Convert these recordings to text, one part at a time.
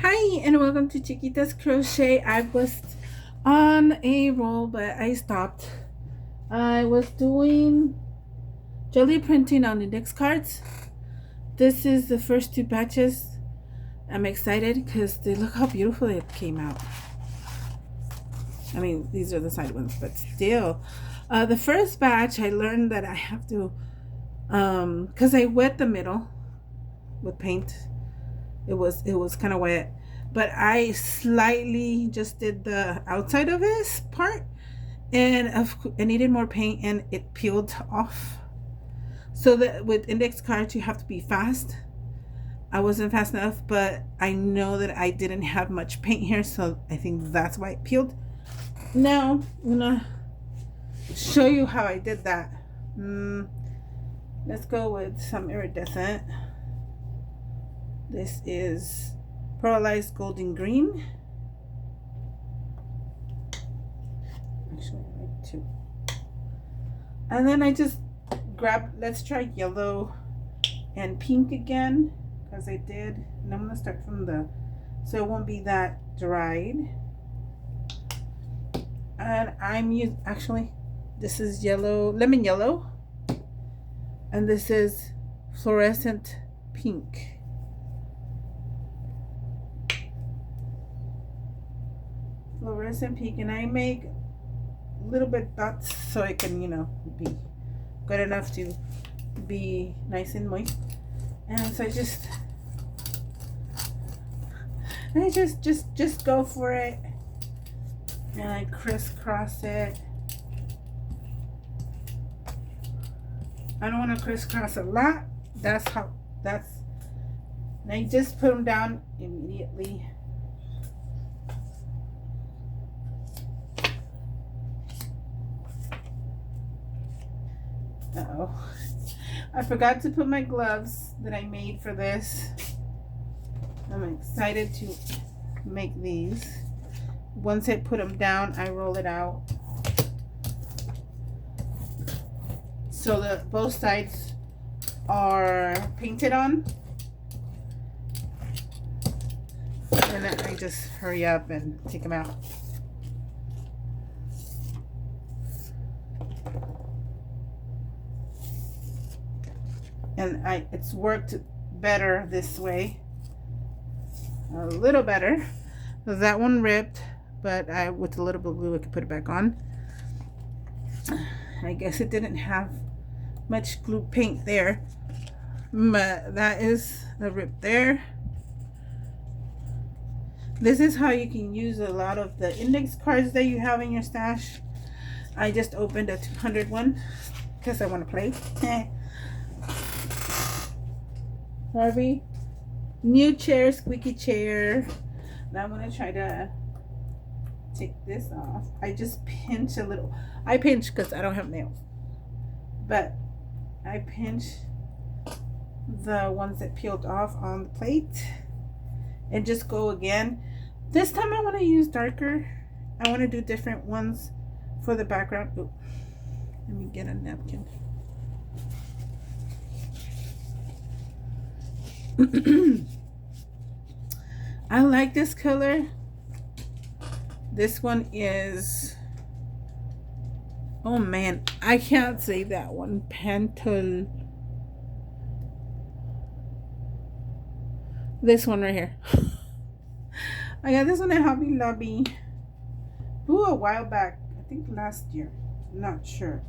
Hi and welcome to Chiquita's Crochet. I was on a roll but I stopped. I was doing jelly printing on index cards. This is the first two batches. I'm excited because they look how beautiful it came out. I mean, these are the side ones, but still. The first batch I learned that I have to because I wet the middle with paint. It was kind of wet, but I slightly just did the outside of this part, and I needed more paint, and it peeled off. So that with index cards, you have to be fast. I wasn't fast enough, but I know that I didn't have much paint here, so I think that's why it peeled. Now I'm gonna show you how I did that. Let's go with some iridescent. This is pearlized golden green. Actually, I like two. And then I just grabbed, let's try yellow and pink again, because I did. And I'm going to start from so it won't be that dried. And I'm using, actually, this is yellow, lemon yellow. And this is fluorescent pink. Fluorescent pink, and I make little bit dots so it can, be good enough to be nice and moist. And so I just go for it, and I crisscross it. I don't want to crisscross a lot. And I just put them down immediately. Uh-oh. I forgot to put my gloves that I made for this. I'm excited to make these. Once I put them down, I roll it out. So that both sides are painted on. And then I just hurry up and take them out. And it's worked better this way, a little better. That one ripped, but with a little bit of glue I could put it back on. I guess it didn't have much glue paint there, but that is the rip there. This is how you can use a lot of the index cards that you have in your stash. I just opened a 200 one because I want to play. Harvey, new chair, squeaky chair. Now I'm going to try to take this off. I just pinch a little. I pinch because I don't have nails. But I pinch the ones that peeled off on the plate. And just go again. This time I want to use darker. I want to do different ones for the background. Ooh, let me get a napkin. I like this color. This one is, oh man, I can't say that one. Pentel. This one right here. I got this one at Hobby Lobby. Ooh, a while back. I think last year. I'm not sure.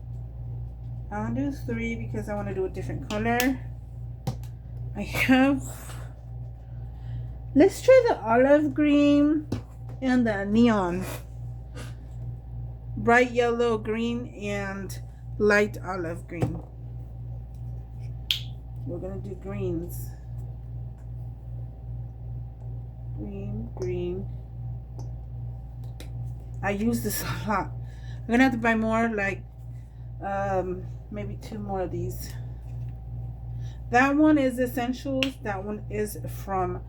I'll do 3 because I want to do a different color. I have, let's try the olive green and the neon. Bright yellow, green, and light olive green. We're going to do greens. Green. I use this a lot. I'm going to have to buy more, like maybe 2 more of these. That one is Essentials. That one is from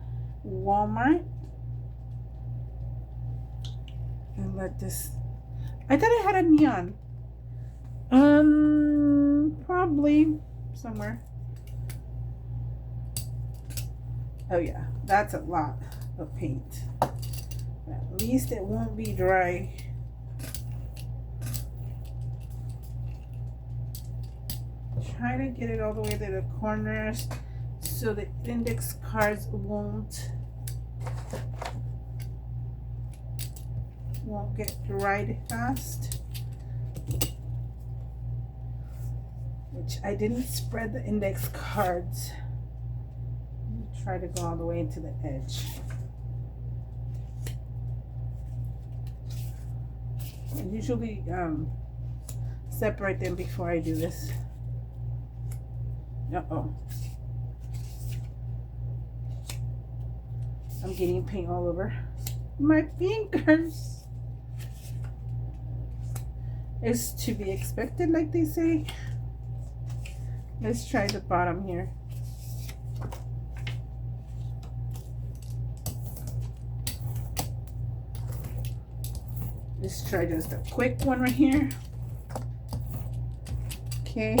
Walmart. And let this, I thought I had a neon. Probably somewhere. Oh yeah, that's a lot. of paint. At least it won't be dry. Try to get it all the way to the corners so the index cards won't get dried fast. Which I didn't spread the index cards. Try to go all the way into the edge. I usually separate them before I do this. Uh-oh. I'm getting paint all over my fingers. It's to be expected, like they say. Let's try the bottom here. Let's try just a quick one right here. Okay.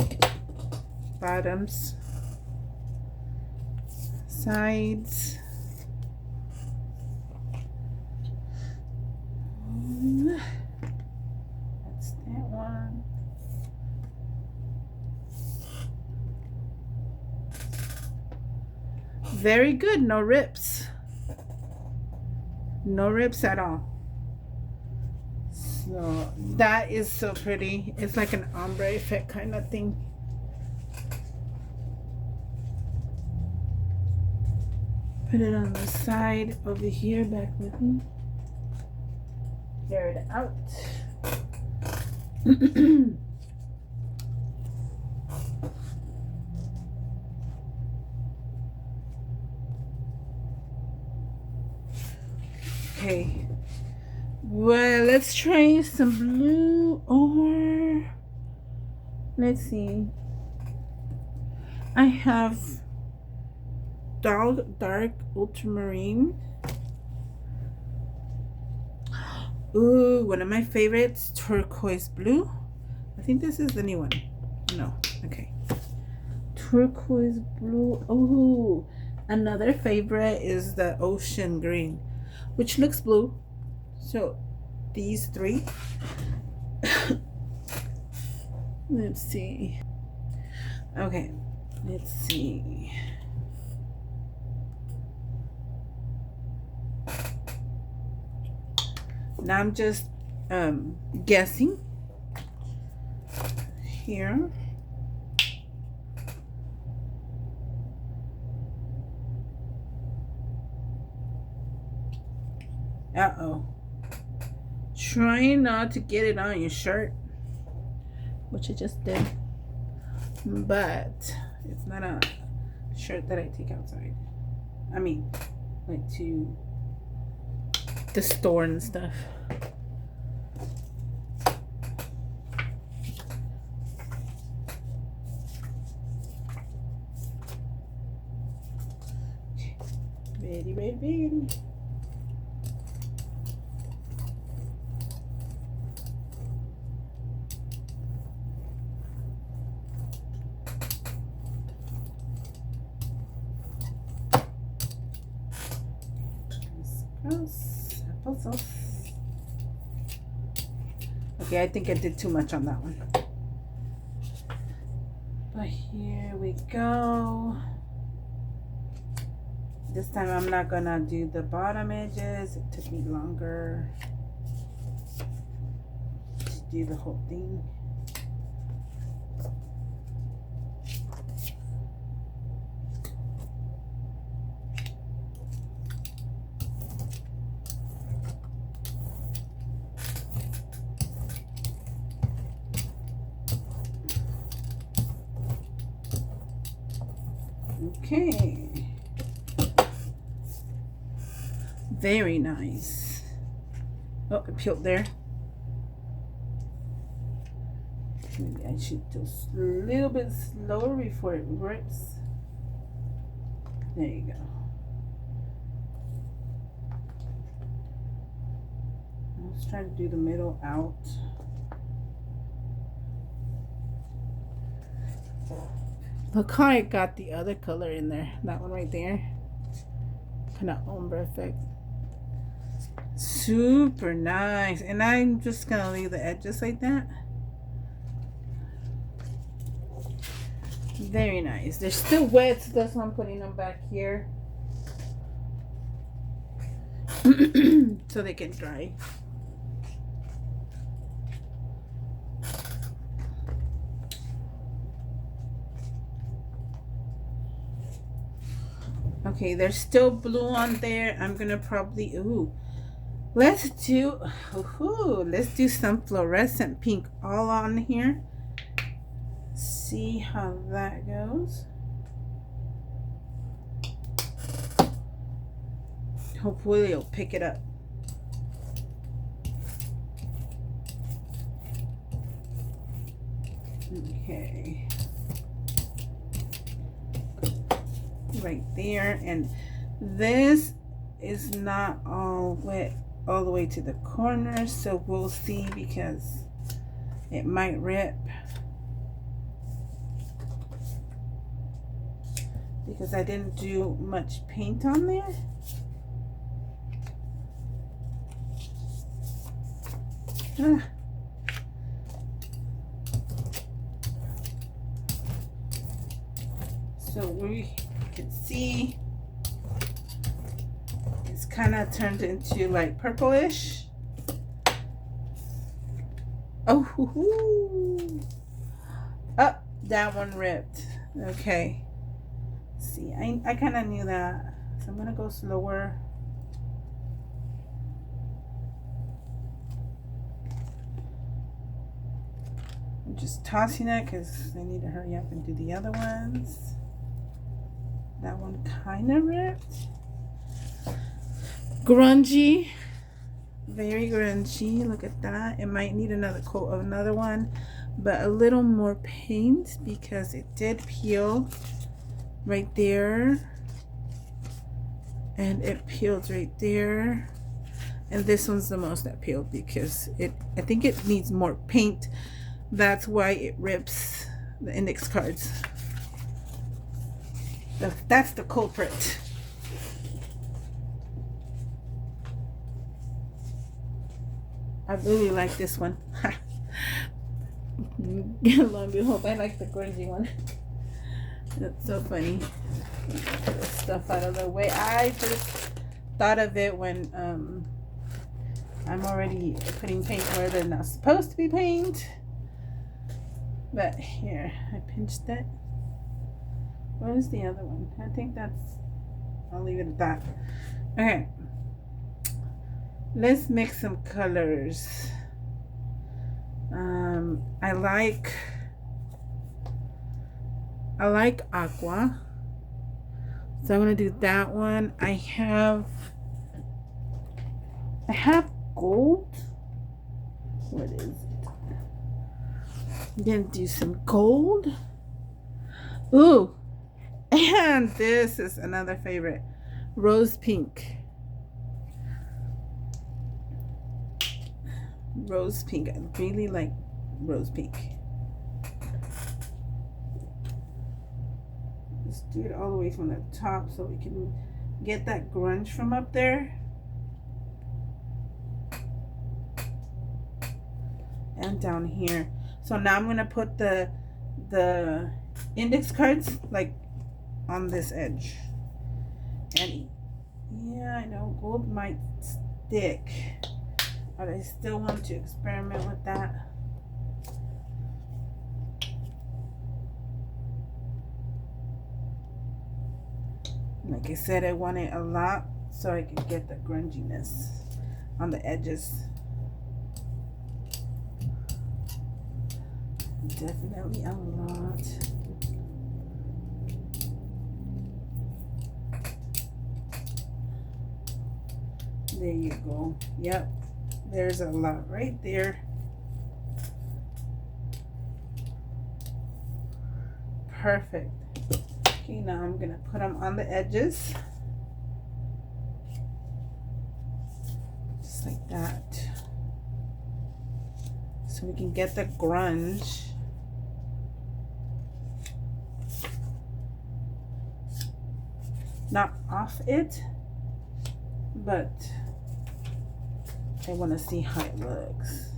Bottoms. Sides. That's that one. Very good. No rips. No rips at all. So that is so pretty. It's like an ombre effect kind of thing. Put it on the side over here, back with me. Tear it out. Okay. Well, let's try some blue, or let's see. I have dark ultramarine. Ooh, one of my favorites, turquoise blue. I think this is the new one. No, okay. Turquoise blue. Oh, another favorite is the ocean green, which looks blue. So these three. Let's see. Okay, let's see. Now I'm just guessing here. Uh-oh. Trying not to get it on your shirt, which I just did. But it's not a shirt that I take outside. I mean, like to the store and stuff. Ready. Applesauce. Okay, I think I did too much on that one. But here we go. This time I'm not gonna do the bottom edges. It took me longer to do the whole thing. Okay. Very nice. Oh, it peeled there. Maybe I should do a little bit slower before it rips. There you go. Let's try to do the middle out. Look how I got the other color in there. That one right there. kind of ombre effect. Super nice. And I'm just gonna leave the edges like that. Very nice. They're still wet, so that's why I'm putting them back here. So they can dry. Okay, there's still blue on there. I'm gonna probably let's do some fluorescent pink all on here. See how that goes. Hopefully it'll pick it up. Okay. Right there. And this is not all wet all the way to the corner, so we'll see, because it might rip. Because I didn't do much paint on there. So we can see it's kind of turned into like purplish. Oh, that one ripped. Okay. See, I kind of knew that, so I'm gonna go slower. I'm just tossing it because I need to hurry up and do the other ones. That one kind of ripped. Grungy, very grungy. Look at that. It might need another coat of another one, but a little more paint because it did peel right there, and it peeled right there, and this one's the most that peeled because I think it needs more paint. That's why it rips the index cards. That's the culprit. I really like this one. Lo and behold, I like the grungy one. That's so funny. Get this stuff out of the way. I just thought of it when I'm already putting paint where they're not supposed to be paint. But here, I pinched it. Where's the other one? I think I'll leave it at that. Okay. Let's mix some colors. I like aqua, so I'm gonna do that one. I have gold. What is it? I'm gonna do some gold. Ooh, and this is another favorite, rose pink. Rose pink. I really like rose pink. Let's do it all the way from the top so we can get that grunge from up there. And down here. So now I'm gonna put the index cards like on this edge. And yeah, I know gold might stick, but I still want to experiment with that. Like I said, I want it a lot so I can get the grunginess on the edges. Definitely a lot. There you go. Yep. There's a lot right there. Perfect. Okay, now I'm gonna put them on the edges. Just like that. So we can get the grunge. Not off it, but I want to see how it looks.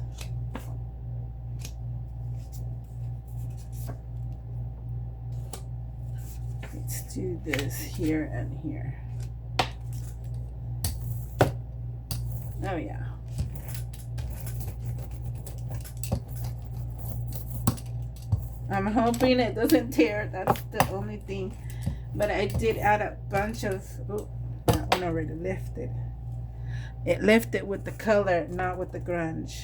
Let's do this here and here. Oh yeah. I'm hoping it doesn't tear. That's the only thing. But I did add a bunch of, oh, that one already lifted. It lifted with the color, not with the grunge.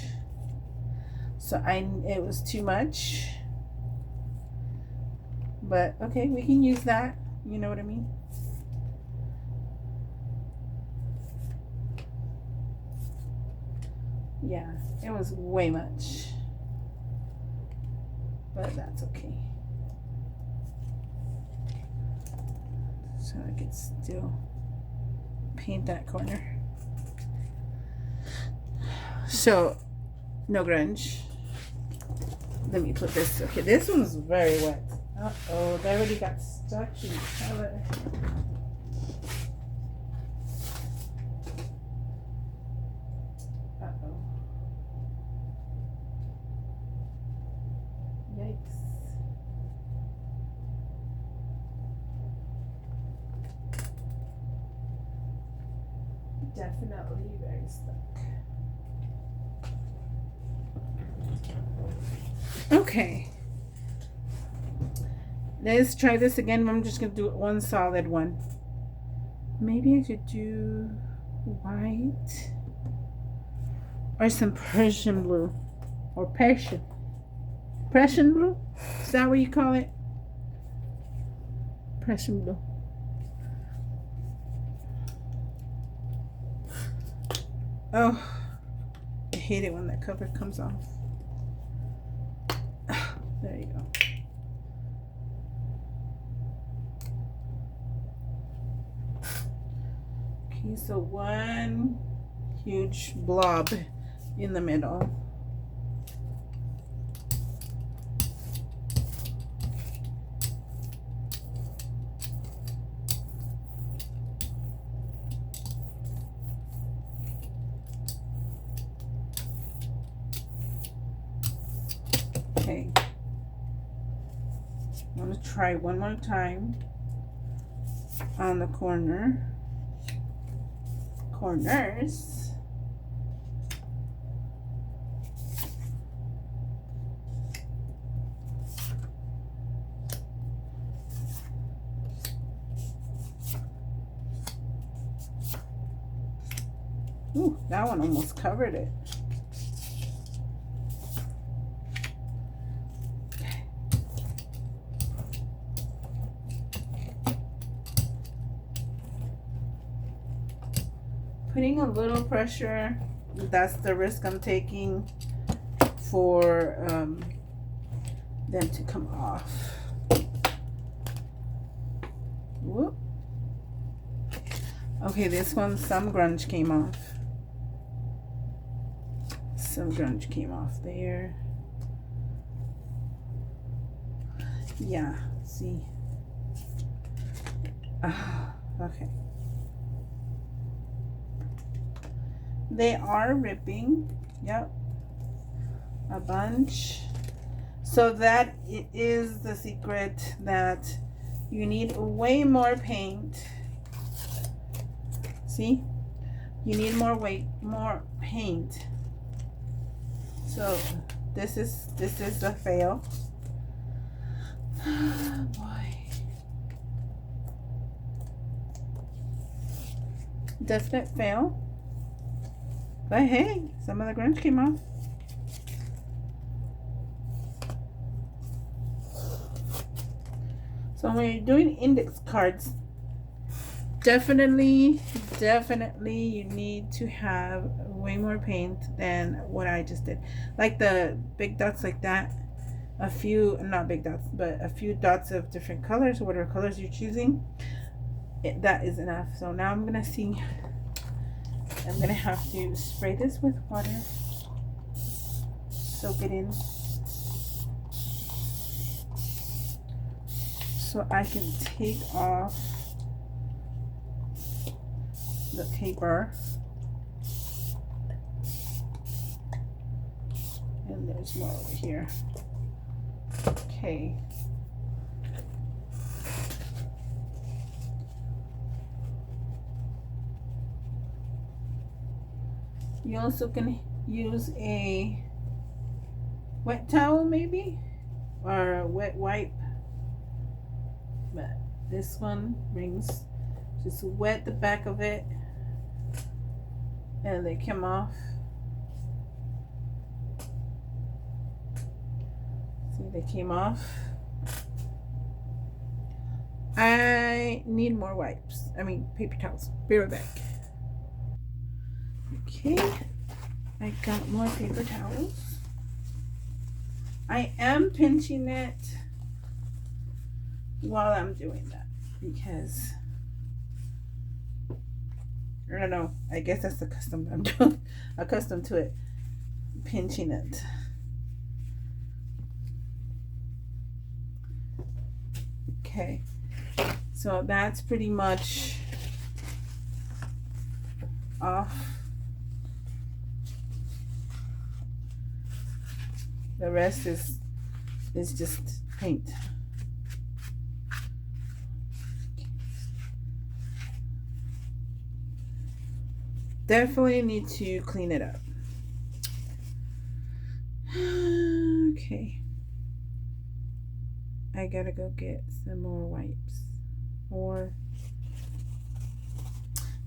So it was too much. But okay, we can use that. You know what I mean? Yeah, it was way much. But that's okay. So I can still paint that corner. So, no grunge. Let me put this. Okay, this one's very wet. Uh-oh, they already got stuck in color. Uh-oh. Yikes. Definitely very stuck. Okay. Let's try this again. I'm just going to do one solid one. Maybe I should do white or some Persian blue or Persian blue. Is that what you call it? Persian blue. Oh, I hate it when that cover comes off. There you go. Okay, so one huge blob in the middle. Okay. I'm going to try one more time on the corners. Ooh, that one almost covered it. Putting a little pressure, that's the risk I'm taking for them to come off. Whoop. Okay, this one, some grunge came off. Some grunge came off there. Yeah, see. Okay. They are ripping. Yep. A bunch. So that is the secret, that you need way more paint. See? You need more paint. So this is a fail. Boy. Definite fail. But hey, some of the grunge came off. So when you're doing index cards, definitely you need to have way more paint than what I just did. Like the big dots like that, not big dots, but a few dots of different colors, whatever colors you're choosing, that is enough. So now I'm gonna see. I'm gonna have to spray this with water, soak it in, so I can take off the paper. And there's more over here. Okay. You also can use a wet towel maybe, or a wet wipe. But this one brings, just wet the back of it and they come off. See, they came off. I need more wipes. I mean, paper towels. Be right back. Okay, I got more paper towels. I am pinching it while I'm doing that because I don't know. I guess that's I'm accustomed to it, pinching it. Okay, so that's pretty much off. The rest is just paint. Definitely need to clean it up. Okay. I gotta go get some more wipes. Or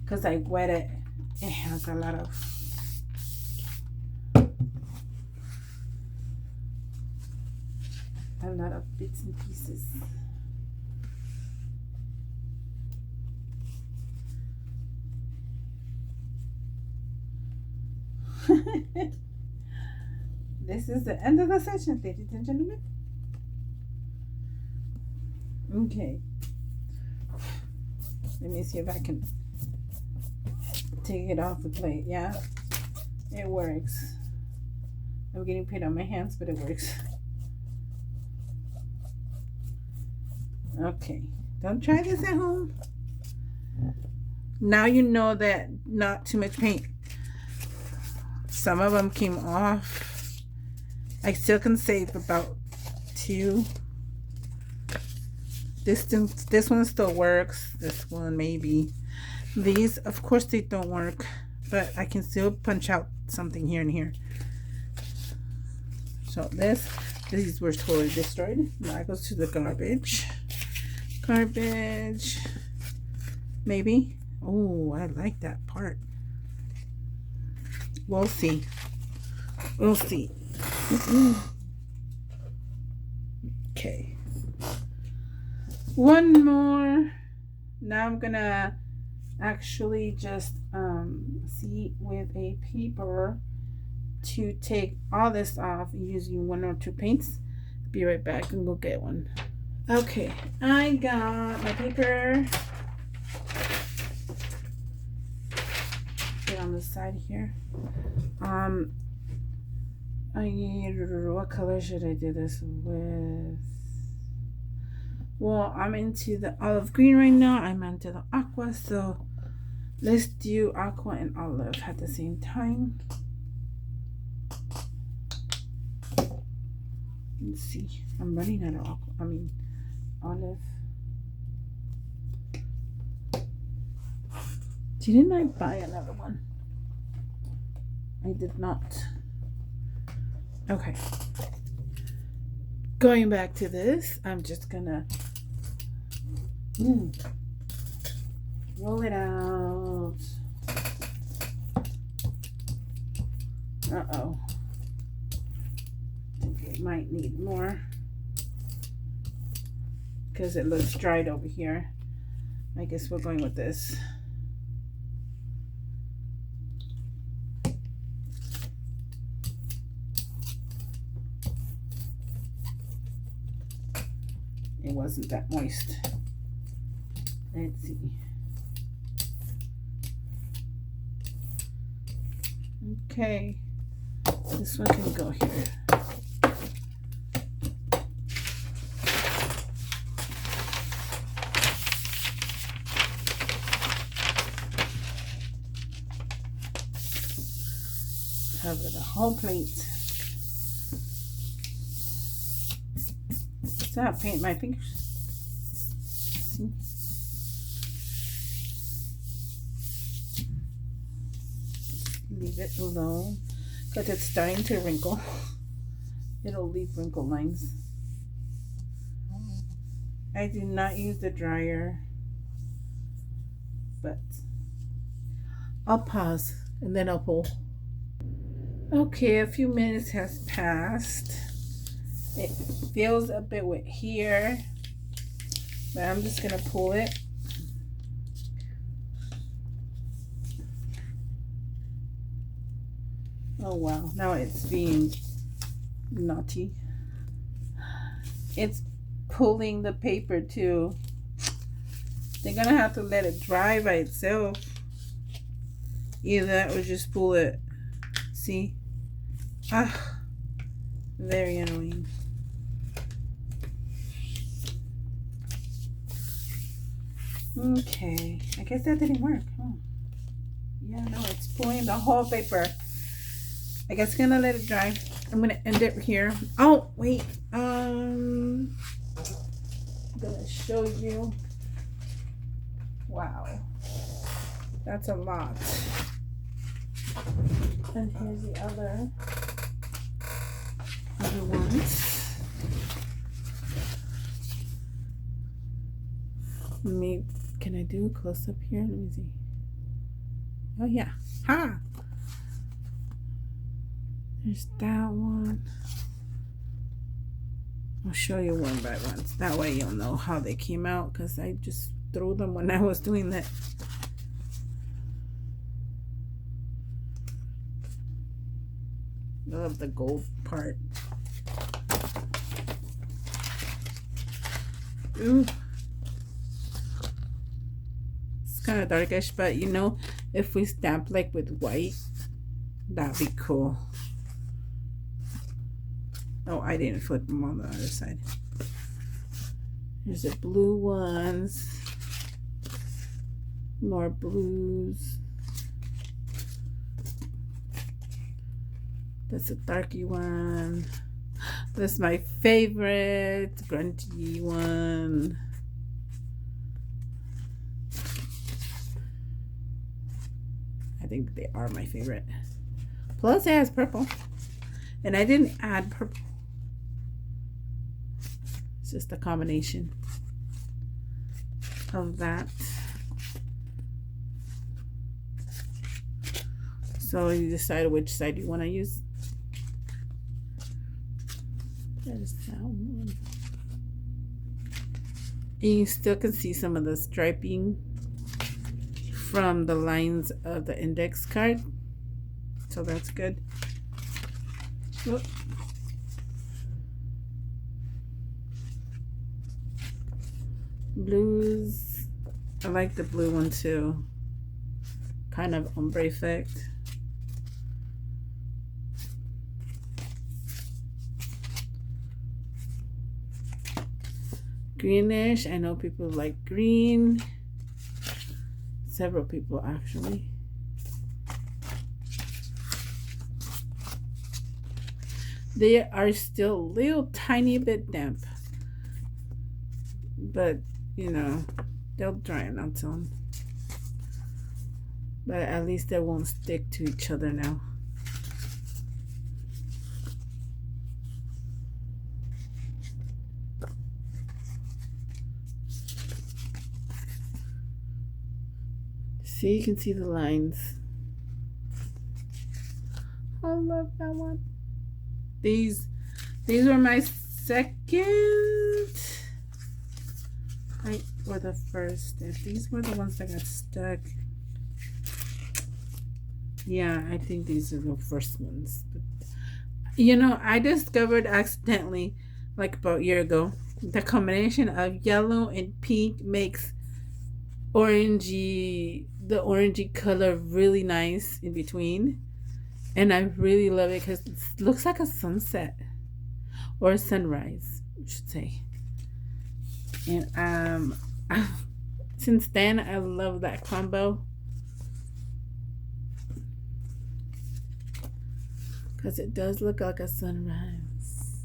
because I wet it, it has a lot of bits and pieces. This is the end of the session, ladies and gentlemen. Okay. Let me see if I can take it off the plate. Yeah, it works. I'm getting paint on my hands, but it works. Okay, don't try this at home. Now you know that not too much paint. Some of them came off. I still can save about 2. This one still works. This one maybe. These, of course, they don't work, but I can still punch out something here and here. So these were totally destroyed. Now it goes to the garbage. Garbage. Maybe. Oh, I like that part. We'll see. We'll see. Okay. One more. Now I'm gonna actually just see with a paper to take all this off using 1 or 2 paints. Be right back and go get one. Okay, I got my paper. Get on the side here. What color should I do this with? Well, I'm into the olive green right now. I'm into the aqua, so let's do aqua and olive at the same time. Let's see. I'm running out of aqua. Olive. Didn't I buy another one? I did not. Okay. Going back to this, I'm just gonna roll it out. Uh-oh. I think it might need more because it looks dried over here. I guess we're going with this. It wasn't that moist. Let's see. Okay, this one can go here. cover the whole plate. So I paint my fingers. See? Leave it alone because it's starting to wrinkle. It'll leave wrinkle lines. I do not use the dryer, but I'll pause and then I'll pull. Okay, a few minutes has passed. It feels a bit wet here, but I'm just gonna pull it. Oh wow, now it's being naughty. It's pulling the paper too. They're gonna have to let it dry by itself. Either that or just pull it. See? Ah, very annoying. Okay, I guess that didn't work. Oh. Yeah, no, it's pulling the whole paper. I guess I'm gonna let it dry. I'm gonna end it here. Oh, wait. I'm gonna show you. Wow. That's a lot. And here's the other ones. Can I do a close up here? Let me see. Oh yeah. Ha! There's that one. I'll show you one by one. That way you'll know how they came out, because I just threw them when I was doing that. I love the gold part. Ooh. It's kind of darkish, but you know, if we stamp like with white, that'd be cool. Oh, I didn't flip them on the other side. There's the blue ones. More blues. That's a darky one. That's my favorite grungy one. I think they are my favorite. Plus it has purple. And I didn't add purple. It's just a combination of that. So you decide which side you want to use. That is that one. And you still can see some of the striping from the lines of the index card. So that's good. Whoop. Blues. I like the blue one too. Kind of ombre effect. Greenish. I know people like green. Several people actually. They are still a little tiny bit damp. But, you know, they'll dry out soon. But at least they won't stick to each other now. See, you can see the lines. I love that one. These were my second, or the first. If these were the ones that got stuck. Yeah, I think these are the first ones. But, you know, I discovered accidentally, like about a year ago, the combination of yellow and pink makes the orangey color really nice in between. And I really love it because it looks like a sunset or a sunrise, I should say. And since then, I love that combo. because it does look like a sunrise.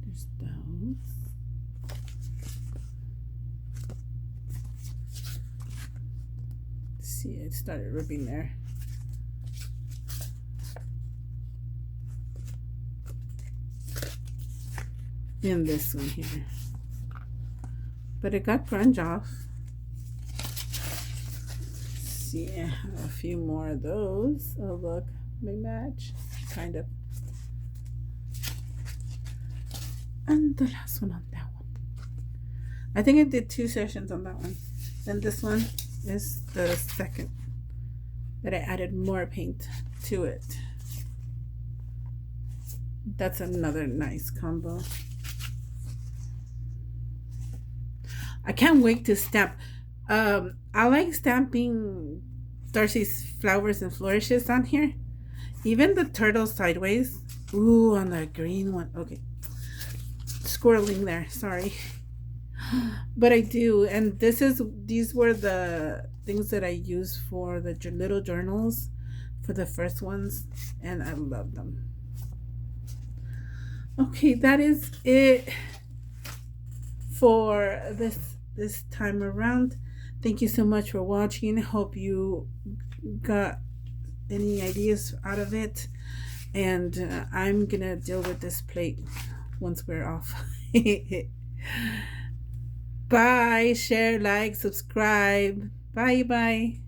There's those. See, it started ripping there. And this one here. But it got grunge off. See, I have a few more of those. Oh, look, they match. Kind of. And the last one on that one. I think I did 2 sessions on that one. Then this one is the second that I added more paint to it. That's another nice combo. I can't wait to stamp. I like stamping Darcy's flowers and flourishes on here. Even the turtle sideways. Ooh, on the green one. Okay. Squirreling there. Sorry. But I do. And these were the things that I used for the little journals for the first ones. And I love them. Okay, that is it for this time around. Thank you so much for watching. Hope you got any ideas out of it. And I'm gonna deal with this plate once we're off. Bye. Share, like, subscribe. Bye.